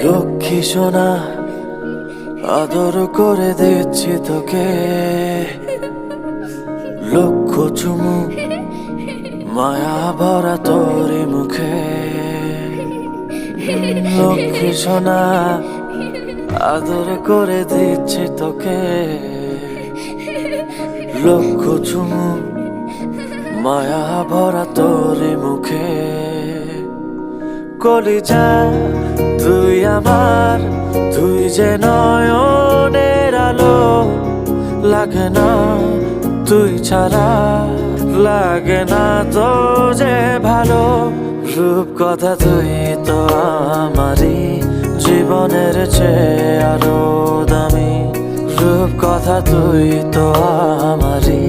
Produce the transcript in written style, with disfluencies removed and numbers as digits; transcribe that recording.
লক্ষ্মী সোনা আদর করে দিচ্ছি তোকে, লক্ষ চুমু মায়া ভরা তোরি মুখে। লক্ষ্মী সোনা আদর করে দিচ্ছি তোকে, লক্ষ চুমু মায়া ভরা তোরি মুখে। কলিজা তুই আমার, তুই যে নয়নের আলো, লাগে না তুই ছাড়া, লাগে না তো যে ভালো। রূপ কথা তুই তো আমারই জীবনের চেয়ে আরো দামি, রূপ কথা তুই তো আমারই